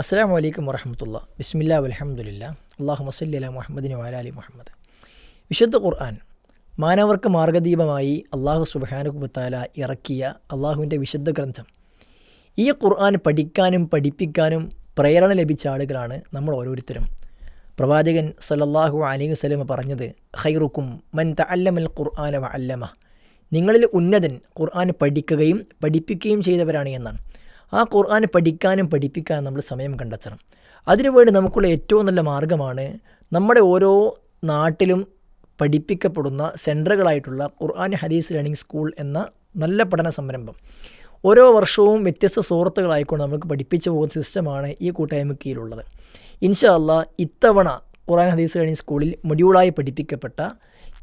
അസ്സലാമു അലൈക്കും വറഹ്മത്തുള്ളാഹി. ബിസ്മില്ലാഹി വൽഹംദുലില്ലാഹ്. അല്ലാഹുമ്മ സ്വല്ലി അലാ മുഹമ്മദിൻ വഅലാ ആലി മുഹമ്മദ്. വിശുദ്ധ ഖുർആൻ മാനവർക്ക് മാർഗ്ഗദീപമായി അല്ലാഹു സുബ്ഹാനഹു വ തആല ഇറക്കിയ അല്ലാഹുവിൻ്റെ വിശുദ്ധ ഗ്രന്ഥം. ഈ ഖുർആൻ പഠിക്കാനും പഠിപ്പിക്കാനും പ്രേരണ ലഭിച്ച ആളുകളാണ് നമ്മൾ ഓരോരുത്തരും. പ്രവാചകൻ സല്ലല്ലാഹു അലൈഹി വസല്ലം പറഞ്ഞത്, ഖൈറുക്കും മൻ തഅല്ലമൽ ഖുർആന വ അല്ലമഹ്, നിങ്ങളിൽ ഉന്നതൻ ഖുർആൻ പഠിക്കുകയും പഠിപ്പിക്കുകയും ചെയ്തവരാണ് എന്നാണ്. ആ ഖുർആൻ പഠിക്കാനും പഠിപ്പിക്കാനും നമ്മൾ സമയം കണ്ടെത്തണം. അതിനുവേണ്ടി നമുക്കുള്ള ഏറ്റവും നല്ല മാർഗ്ഗമാണ് നമ്മുടെ ഓരോ നാട്ടിലും പഠിപ്പിക്കപ്പെടുന്ന സെൻറ്ററുകളായിട്ടുള്ള ഖുർആൻ ഹദീസ് ലേണിംഗ് സ്കൂൾ എന്ന നല്ല പഠന സംരംഭം. ഓരോ വർഷവും വ്യത്യസ്ത സൂറത്തുകളായിക്കൊണ്ട് നമുക്ക് പഠിപ്പിച്ചു പോകുന്ന സിസ്റ്റമാണ് ഈ കൂട്ടായ്മയ്ക്ക് കീഴിലുള്ളത്. ഇൻഷാ അല്ലാഹ് ഇത്തവണ ഖുർആൻ ഹദീസ് ലേണിംഗ് സ്കൂളിൽ മൊഡ്യൂളായി പഠിപ്പിക്കപ്പെട്ട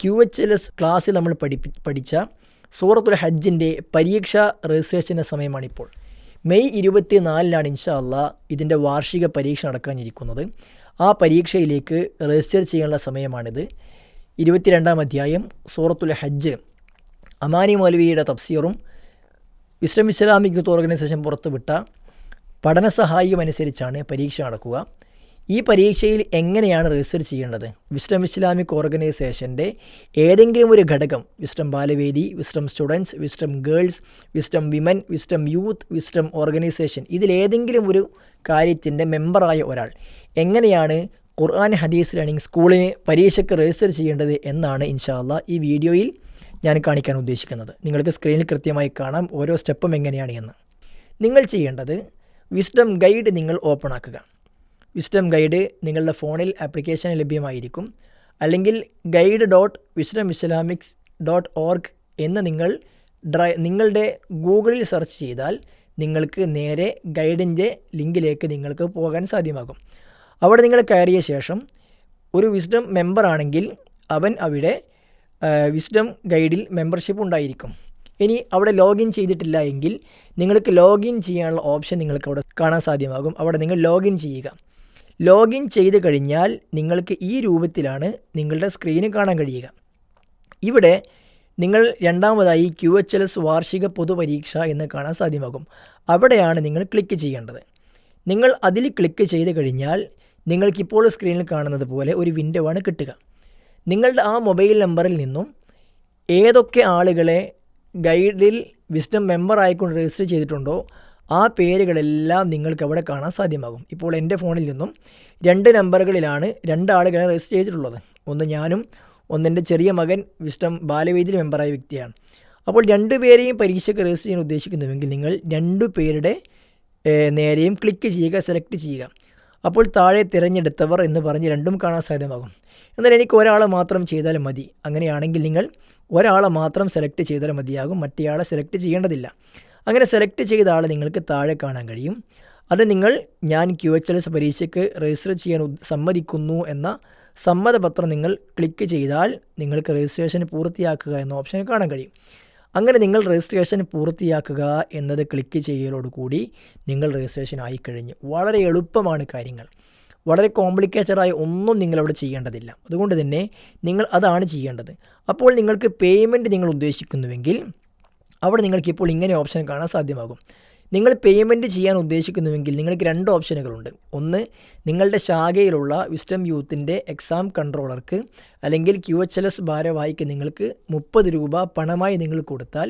QHLS ക്ലാസ്സിൽ നമ്മൾ പഠിച്ച സൂറത്തുൽ ഹജ്ജിൻ്റെ പരീക്ഷാ രജിസ്ട്രേഷൻ്റെ സമയമാണിപ്പോൾ. മെയ് 24 ഇൻഷാ അല്ലാഹ് ഇതിൻ്റെ വാർഷിക പരീക്ഷ നടക്കാനിരിക്കുന്നത്. ആ പരീക്ഷയിലേക്ക് രജിസ്റ്റർ ചെയ്യാനുള്ള സമയമാണിത്. 22-ാം അധ്യായം സൂറത്തുൽ ഹജ്ജ് അമാനി മൗലവിയുടെ തഫ്സീറും വിസ്ഡം ഇസ്ലാമിക് യൂത്ത് ഓർഗനൈസേഷൻ പുറത്തുവിട്ട പഠന സഹായിയും അനുസരിച്ചാണ് പരീക്ഷ നടക്കുക. ഈ പരീക്ഷയിൽ എങ്ങനെയാണ് രജിസ്റ്റർ ചെയ്യേണ്ടത്? വിസ്ഡം ഇസ്ലാമിക് ഓർഗനൈസേഷൻ്റെ ഏതെങ്കിലും ഒരു ഘടകം, wisdom Balavedi, wisdom students, wisdom girls, wisdom women, wisdom youth, wisdom organisation, ഇതിലേതെങ്കിലും ഒരു കാര്യത്തിൻ്റെ മെമ്പറായ ഒരാൾ എങ്ങനെയാണ് ഖുർആൻ ഹദീസ് ലേണിംഗ് സ്കൂളിന് പരീക്ഷയ്ക്ക് രജിസ്റ്റർ ചെയ്യേണ്ടത് എന്നാണ് ഇൻഷാ അല്ലാഹ് ഈ വീഡിയോയിൽ ഞാൻ കാണിക്കാൻ ഉദ്ദേശിക്കുന്നത്. നിങ്ങൾക്ക് സ്ക്രീനിൽ കൃത്യമായി കാണാം ഓരോ സ്റ്റെപ്പും എങ്ങനെയാണ് എന്ന്. നിങ്ങൾ ചെയ്യേണ്ടത് വിസ്ഡം ഗൈഡ് നിങ്ങൾ ഓപ്പൺ ആക്കുക. വിസ്ഡം ഗൈഡ് നിങ്ങളുടെ ഫോണിൽ ആപ്ലിക്കേഷൻ ലഭ്യമായിരിക്കും. അല്ലെങ്കിൽ guide.wisdomislamics.org എന്ന് നിങ്ങളുടെ ഗൂഗിളിൽ സെർച്ച് ചെയ്താൽ നിങ്ങൾക്ക് നേരെ ഗൈഡിൻ്റെ ലിങ്കിലേക്ക് നിങ്ങൾക്ക് പോകാൻ സാധ്യമാകും. അവിടെ നിങ്ങൾ കയറിയ ശേഷം ഒരു വിസ്ഡം മെമ്പർ ആണെങ്കിൽ അവൻ അവിടെ വിസ്ഡം ഗൈഡിൽ മെമ്പർഷിപ്പ് ഉണ്ടായിരിക്കും. ഇനി അവിടെ ലോഗിൻ ചെയ്തിട്ടില്ല എങ്കിൽ നിങ്ങൾക്ക് ലോഗിൻ ചെയ്യാനുള്ള ഓപ്ഷൻ നിങ്ങൾക്ക് അവിടെ കാണാൻ സാധ്യമാകും. അവിടെ നിങ്ങൾ ലോഗിൻ ചെയ്യുക. ലോഗിൻ ചെയ്ത് കഴിഞ്ഞാൽ നിങ്ങൾക്ക് ഈ രൂപത്തിലാണ് നിങ്ങളുടെ സ്ക്രീന് കാണാൻ കഴിയുക. ഇവിടെ നിങ്ങൾ രണ്ടാമതായി QHLS വാർഷിക പൊതുപരീക്ഷ എന്ന് കാണാൻ സാധ്യമാകും. അവിടെയാണ് നിങ്ങൾ ക്ലിക്ക് ചെയ്യേണ്ടത്. നിങ്ങൾ അതിൽ ക്ലിക്ക് ചെയ്ത് കഴിഞ്ഞാൽ നിങ്ങൾക്കിപ്പോൾ സ്ക്രീനിൽ കാണുന്നത് പോലെ ഒരു വിൻഡോ ആണ് കിട്ടുക. നിങ്ങളുടെ ആ മൊബൈൽ നമ്പറിൽ നിന്നും ഏതൊക്കെ ആളുകളെ ഗൈഡിൽ വിസ്ഡം മെമ്പർ ആയിക്കൊണ്ട് രജിസ്റ്റർ ചെയ്തിട്ടുണ്ടോ ആ പേരുകളെല്ലാം നിങ്ങൾക്ക് അവിടെ കാണാൻ സാധ്യമാകും. ഇപ്പോൾ എൻ്റെ ഫോണിൽ നിന്നും 2 നമ്പറുകളിലാണ് 2 ആളുകളെ രജിസ്റ്റർ ചെയ്തിട്ടുള്ളത്. ഒന്ന് ഞാനും ഒന്നെൻ്റെ ചെറിയ മകൻ വിസ്ഡം ബാലവേദിയിൽ മെമ്പറായ വ്യക്തിയാണ്. അപ്പോൾ 2 പേരെയും പരീക്ഷയ്ക്ക് രജിസ്റ്റർ ചെയ്യാൻ ഉദ്ദേശിക്കുന്നുവെങ്കിൽ നിങ്ങൾ 2 പേരുടെ നേരെയും ക്ലിക്ക് ചെയ്യുക, സെലക്ട് ചെയ്യുക. അപ്പോൾ താഴെ തിരഞ്ഞെടുത്തവർ എന്ന് പറഞ്ഞ് 2ഉം കാണാൻ സാധ്യമാകും. എന്നാൽ എനിക്ക് ഒരാളെ മാത്രം ചെയ്താൽ മതി. അങ്ങനെയാണെങ്കിൽ നിങ്ങൾ ഒരാളെ മാത്രം സെലക്ട് ചെയ്താൽ മതിയാകും, മറ്റേയാളെ സെലക്ട് ചെയ്യേണ്ടതില്ല. അങ്ങനെ സെലക്ട് ചെയ്ത ആളെ നിങ്ങൾക്ക് താഴെ കാണാൻ കഴിയും. അത് ഞാൻ QHLS പരീക്ഷയ്ക്ക് രജിസ്റ്റർ ചെയ്യാൻ സമ്മതിക്കുന്നു എന്ന സമ്മതപത്രം നിങ്ങൾ ക്ലിക്ക് ചെയ്താൽ നിങ്ങൾക്ക് രജിസ്ട്രേഷൻ പൂർത്തിയാക്കുക എന്ന ഓപ്ഷൻ കാണാൻ കഴിയും. അങ്ങനെ നിങ്ങൾ രജിസ്ട്രേഷൻ പൂർത്തിയാക്കുക എന്നത് ക്ലിക്ക് ചെയ്യലോടുകൂടി നിങ്ങൾ രജിസ്ട്രേഷൻ ആയിക്കഴിഞ്ഞു. വളരെ എളുപ്പമാണ് കാര്യങ്ങൾ. വളരെ കോംപ്ലിക്കേറ്റഡായ ഒന്നും നിങ്ങളവിടെ ചെയ്യേണ്ടതില്ല. അതുകൊണ്ട് തന്നെ നിങ്ങൾ അതാണ് ചെയ്യേണ്ടത്. അപ്പോൾ നിങ്ങൾക്ക് പേയ്മെൻറ്റ് നിങ്ങൾ ഉദ്ദേശിക്കുന്നുവെങ്കിൽ അവിടെ നിങ്ങൾക്കിപ്പോൾ ഇങ്ങനെ ഓപ്ഷൻ കാണാൻ സാധ്യമാകും. നിങ്ങൾ പേയ്മെൻറ്റ് ചെയ്യാൻ ഉദ്ദേശിക്കുന്നുവെങ്കിൽ നിങ്ങൾക്ക് 2 ഓപ്ഷനുകളുണ്ട്. ഒന്ന്, നിങ്ങളുടെ ശാഖയിലുള്ള വിസ്ഡം യൂത്തിൻ്റെ എക്സാം കൺട്രോളർക്ക് അല്ലെങ്കിൽ QHLS ഭാരവാഹിക്ക് നിങ്ങൾക്ക് 30 രൂപ പണമായി നിങ്ങൾ കൊടുത്താൽ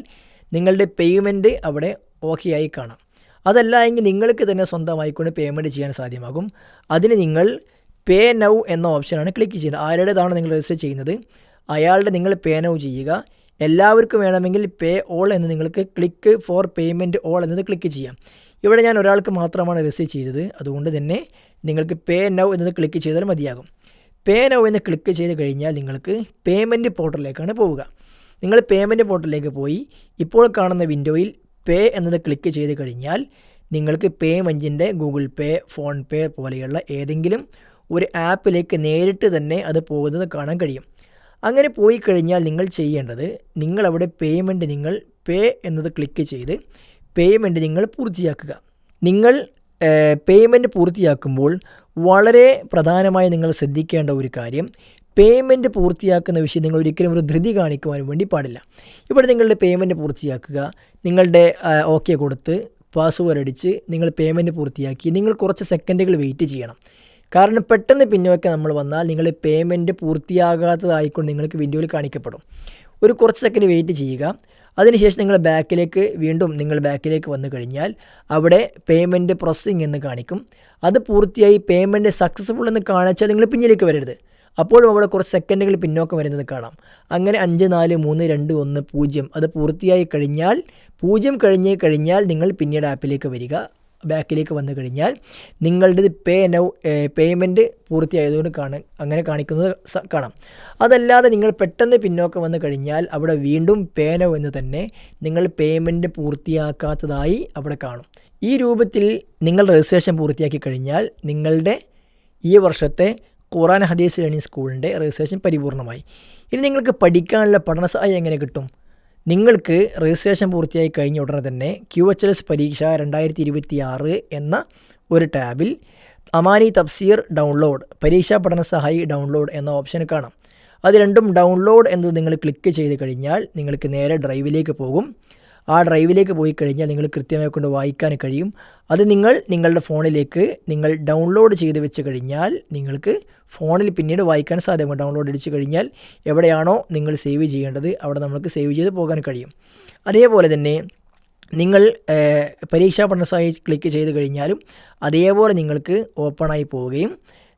നിങ്ങളുടെ പേയ്മെൻറ്റ് അവിടെ ഓക്കെ ആയി കാണാം. അതല്ല എങ്കിൽ നിങ്ങൾക്ക് തന്നെ സ്വന്തമായിക്കൊണ്ട് പേയ്മെൻറ്റ് ചെയ്യാൻ സാധ്യമാകും. അതിന് നിങ്ങൾ പേ നൗ എന്ന ഓപ്ഷനാണ് ക്ലിക്ക് ചെയ്യുന്നത്. ആരുടേതാണ് നിങ്ങൾ രജിസ്റ്റർ ചെയ്യുന്നത് അയാളുടെ നിങ്ങൾ പേ നൗ ചെയ്യുക. എല്ലാവർക്കും വേണമെങ്കിൽ പേ ഓൾ എന്ന് നിങ്ങൾക്ക് ക്ലിക്ക് ഫോർ പേയ്മെൻറ്റ് ഓൾ എന്നത് ക്ലിക്ക് ചെയ്യാം. ഇവിടെ ഞാൻ ഒരാൾക്ക് മാത്രമാണ് രജിസ്റ്റർ ചെയ്തത്. അതുകൊണ്ട് തന്നെ നിങ്ങൾക്ക് പേ നൗ എന്നത് ക്ലിക്ക് ചെയ്താൽ മതിയാകും. പേ നൗ എന്ന് ക്ലിക്ക് ചെയ്ത് കഴിഞ്ഞാൽ നിങ്ങൾക്ക് പേയ്മെൻറ്റ് പോർട്ടലിലേക്കാണ് പോവുക. നിങ്ങൾ പേയ്മെൻറ്റ് പോർട്ടലിലേക്ക് പോയി ഇപ്പോൾ കാണുന്ന വിൻഡോയിൽ പേ എന്നത് ക്ലിക്ക് ചെയ്ത് കഴിഞ്ഞാൽ നിങ്ങൾക്ക് പേയ്മെൻറ്റിൻ്റെ ഗൂഗിൾ പേ, ഫോൺ പേ പോലെയുള്ള ഏതെങ്കിലും ഒരു ആപ്പിലേക്ക് നേരിട്ട് തന്നെ അത് പോകുന്നത് കാണാൻ കഴിയും. അങ്ങനെ പോയി കഴിഞ്ഞാൽ നിങ്ങൾ ചെയ്യേണ്ടത് നിങ്ങളവിടെ നിങ്ങൾ പേ എന്നത് ക്ലിക്ക് ചെയ്ത് പേയ്മെൻറ്റ് നിങ്ങൾ പൂർത്തിയാക്കുക. നിങ്ങൾ പേയ്മെൻറ്റ് പൂർത്തിയാക്കുമ്പോൾ വളരെ പ്രധാനമായി നിങ്ങൾ ശ്രദ്ധിക്കേണ്ട ഒരു കാര്യം, പേയ്മെൻറ്റ് പൂർത്തിയാക്കുന്ന വിഷയം നിങ്ങൾ ഒരിക്കലും ഒരു ധൃതി കാണിക്കുവാൻ വേണ്ടി പാടില്ല. ഇവിടെ നിങ്ങളുടെ പേയ്മെൻറ്റ് പൂർത്തിയാക്കുക, നിങ്ങളുടെ ഓക്കെ കൊടുത്ത് പാസ്വേഡ് അടിച്ച് നിങ്ങൾ പേയ്മെൻറ്റ് പൂർത്തിയാക്കി നിങ്ങൾ കുറച്ച് സെക്കൻഡുകൾ വെയിറ്റ് ചെയ്യണം. കാരണം പെട്ടെന്ന് പിന്നോക്കെ നമ്മൾ വന്നാൽ നിങ്ങൾ പേയ്മെൻറ്റ് പൂർത്തിയാകാത്തതായിക്കൊണ്ട് നിങ്ങൾക്ക് വിൻഡോയിൽ കാണിക്കപ്പെടും. ഒരു കുറച്ച് സെക്കൻഡ് വെയിറ്റ് ചെയ്യുക. അതിനുശേഷം നിങ്ങൾ ബാക്കിലേക്ക് വന്നു കഴിഞ്ഞാൽ അവിടെ പേയ്മെൻറ്റ് പ്രോസസ്സിംഗ് എന്ന് കാണിക്കും. അത് പൂർത്തിയായി പേയ്മെൻറ്റ് സക്സസ്ഫുൾ എന്ന് കാണിച്ചാൽ നിങ്ങൾ പിന്നിലേക്ക് വരരുത്. അപ്പോഴും അവിടെ കുറച്ച് സെക്കൻഡുകൾ പിന്നോക്കം വരുന്നത് കാണാം. അങ്ങനെ 5 4 3 2 1 0 അത് പൂർത്തിയായി കഴിഞ്ഞാൽ 0 കഴിഞ്ഞാൽ നിങ്ങൾ പിന്നീട് ആപ്പിലേക്ക് വരിക. ബാക്കിലേക്ക് വന്നു കഴിഞ്ഞാൽ നിങ്ങളുടേത് പേയ്മെൻറ്റ് പൂർത്തിയായതുകൊണ്ട് അങ്ങനെ കാണിക്കുന്നത് കാണാം. അതല്ലാതെ നിങ്ങൾ പെട്ടെന്ന് പിന്നോക്കം വന്നു കഴിഞ്ഞാൽ അവിടെ വീണ്ടും പേ നൗ എന്ന് തന്നെ നിങ്ങൾ പേയ്മെൻറ്റ് പൂർത്തിയാക്കാത്തതായി അവിടെ കാണും. ഈ രൂപത്തിൽ നിങ്ങൾ രജിസ്ട്രേഷൻ പൂർത്തിയാക്കി കഴിഞ്ഞാൽ നിങ്ങളുടെ ഈ വർഷത്തെ ഖുർആൻ ഹദീസ് ലേണിംഗ് സ്കൂളിൻ്റെ രജിസ്ട്രേഷൻ പരിപൂർണമായി. ഇനി നിങ്ങൾക്ക് പഠിക്കാനുള്ള പഠന സഹായം എങ്ങനെ കിട്ടും? നിങ്ങൾക്ക് രജിസ്ട്രേഷൻ പൂർത്തിയായി കഴിഞ്ഞ ഉടനെ തന്നെ QHLS പരീക്ഷ 2026 എന്ന ഒരു ടാബിൽ അമാനി തഫ്സീർ ഡൗൺലോഡ്, പരീക്ഷാ പഠന സഹായി ഡൗൺലോഡ് എന്ന ഓപ്ഷൻ കാണാം. അത് രണ്ടും ഡൗൺലോഡ് എന്നത് നിങ്ങൾ ക്ലിക്ക് ചെയ്ത് കഴിഞ്ഞാൽ നിങ്ങൾക്ക് നേരെ ഡ്രൈവിലേക്ക് പോകും. ആ ഡ്രൈവിലേക്ക് പോയി കഴിഞ്ഞാൽ നിങ്ങൾ കൃത്യമായി കൊണ്ട് വായിക്കാൻ കഴിയും. അത് നിങ്ങളുടെ ഫോണിലേക്ക് നിങ്ങൾ ഡൗൺലോഡ് ചെയ്ത് വെച്ച് കഴിഞ്ഞാൽ നിങ്ങൾക്ക് ഫോണിൽ പിന്നീട് വായിക്കാൻ സാധ്യമാകും. ഡൗൺലോഡ് അടിച്ച് കഴിഞ്ഞാൽ എവിടെയാണോ നിങ്ങൾ സേവ് ചെയ്യേണ്ടത് അവിടെ നമുക്ക് സേവ് ചെയ്ത് പോകാൻ കഴിയും. അതേപോലെ തന്നെ നിങ്ങൾ പരീക്ഷാ പഠനസഹായി ക്ലിക്ക് ചെയ്ത് കഴിഞ്ഞാലും അതേപോലെ നിങ്ങൾക്ക് ഓപ്പണായി പോവുകയും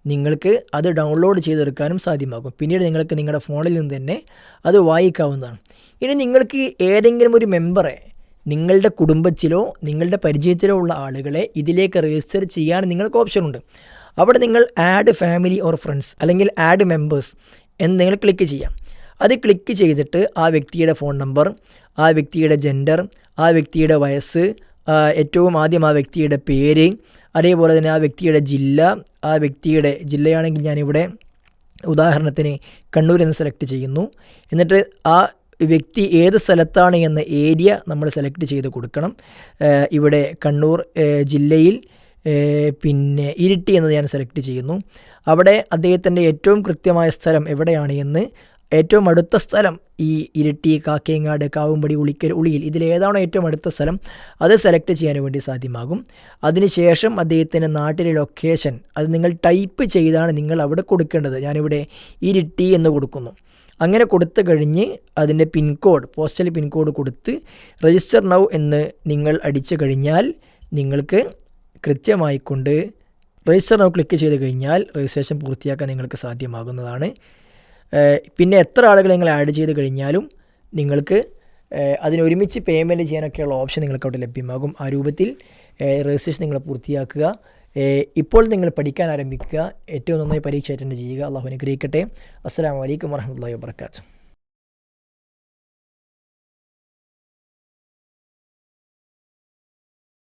നിങ്ങൾക്ക് അത് ഡൗൺലോഡ് ചെയ്തെടുക്കാനും സാധ്യമാകും. പിന്നീട് നിങ്ങൾക്ക് നിങ്ങളുടെ ഫോണിൽ നിന്ന് തന്നെ അത് വായിക്കാവുന്നതാണ്. ഇനി നിങ്ങൾക്ക് ഏതെങ്കിലും ഒരു മെമ്പറെ നിങ്ങളുടെ കുടുംബത്തിലോ നിങ്ങളുടെ പരിചയത്തിലോ ഉള്ള ആളുകളെ ഇതിലേക്ക് രജിസ്റ്റർ ചെയ്യാൻ നിങ്ങൾക്ക് ഓപ്ഷനുണ്ട്. അവിടെ നിങ്ങൾ ആഡ് ഫാമിലി ഓർ ഫ്രണ്ട്സ് അല്ലെങ്കിൽ ആഡ് മെമ്പേഴ്സ് എന്ന് നിങ്ങൾ ക്ലിക്ക് ചെയ്യാം. അത് ക്ലിക്ക് ചെയ്തിട്ട് ആ വ്യക്തിയുടെ ഫോൺ നമ്പർ, ആ വ്യക്തിയുടെ ജെൻഡർ, ആ വ്യക്തിയുടെ വയസ്സ്, ഏറ്റവും ആദ്യം ആ വ്യക്തിയുടെ പേര്, അതേപോലെ തന്നെ ആ വ്യക്തിയുടെ ജില്ല, ആ വ്യക്തിയുടെ ജില്ലയാണെങ്കിൽ ഞാനിവിടെ ഉദാഹരണത്തിന് കണ്ണൂർ എന്ന് സെലക്ട് ചെയ്യുന്നു. എന്നിട്ട് ആ വ്യക്തി ഏത് സ്ഥലത്താണ് എന്ന ഏരിയ നമ്മൾ സെലക്ട് ചെയ്ത് കൊടുക്കണം. ഇവിടെ കണ്ണൂർ ജില്ലയിൽ പിന്നെ ഇരിട്ടി എന്നത് ഞാൻ സെലക്ട് ചെയ്യുന്നു. അവിടെ അദ്ദേഹത്തിൻ്റെ ഏറ്റവും കൃത്യമായ സ്ഥലം എവിടെയാണ് എന്ന് ഏറ്റവും അടുത്ത സ്ഥലം ഈ ഇരിട്ടി, കാക്കയങ്ങാട്, കാവുംപടി, ഉളിക്കൽ, ഉളിയിൽ ഇതിലേതാണോ ഏറ്റവും അടുത്ത സ്ഥലം അത് സെലക്ട് ചെയ്യാൻ വേണ്ടി സാധ്യമാകും. അതിനുശേഷം അദ്ദേഹത്തിൻ്റെ നാട്ടിലെ ലൊക്കേഷൻ അത് നിങ്ങൾ ടൈപ്പ് ചെയ്താണ് നിങ്ങൾ അവിടെ കൊടുക്കേണ്ടത്. ഞാനിവിടെ ഇരിട്ടി എന്ന് കൊടുക്കുന്നു. അങ്ങനെ കൊടുത്തു കഴിഞ്ഞ് അതിൻ്റെ പോസ്റ്റൽ പിൻകോഡ് കൊടുത്ത് രജിസ്റ്റർ നൗ എന്ന് നിങ്ങൾ അടിച്ചു കഴിഞ്ഞാൽ നിങ്ങൾക്ക് കൃത്യമായിക്കൊണ്ട് രജിസ്റ്റർ നൗ ക്ലിക്ക് ചെയ്ത് കഴിഞ്ഞാൽ രജിസ്ട്രേഷൻ പൂർത്തിയാക്കാൻ നിങ്ങൾക്ക് സാധ്യമാകുന്നതാണ്. പിന്നെ എത്ര ആളുകൾ നിങ്ങൾ ആഡ് ചെയ്ത് കഴിഞ്ഞാലും നിങ്ങൾക്ക് അതിനൊരുമിച്ച് പേയ്മെൻറ്റ് ചെയ്യാനൊക്കെയുള്ള ഓപ്ഷൻ നിങ്ങൾക്ക് അവിടെ ലഭ്യമാകും. ആ രൂപത്തിൽ രജിസ്ട്രേഷൻ നിങ്ങൾ പൂർത്തിയാക്കുക. ഇപ്പോൾ നിങ്ങൾ പഠിക്കാൻ ആരംഭിക്കുക. ഏറ്റവും നന്നായി പരീക്ഷ അറ്റൻഡ് ചെയ്യുക. അള്ളാഹു അനുഗ്രഹിക്കട്ടെ. അസ്സലാമു അലൈക്കും വറഹ്മത്തുള്ളാഹി വബറകാതുഹു.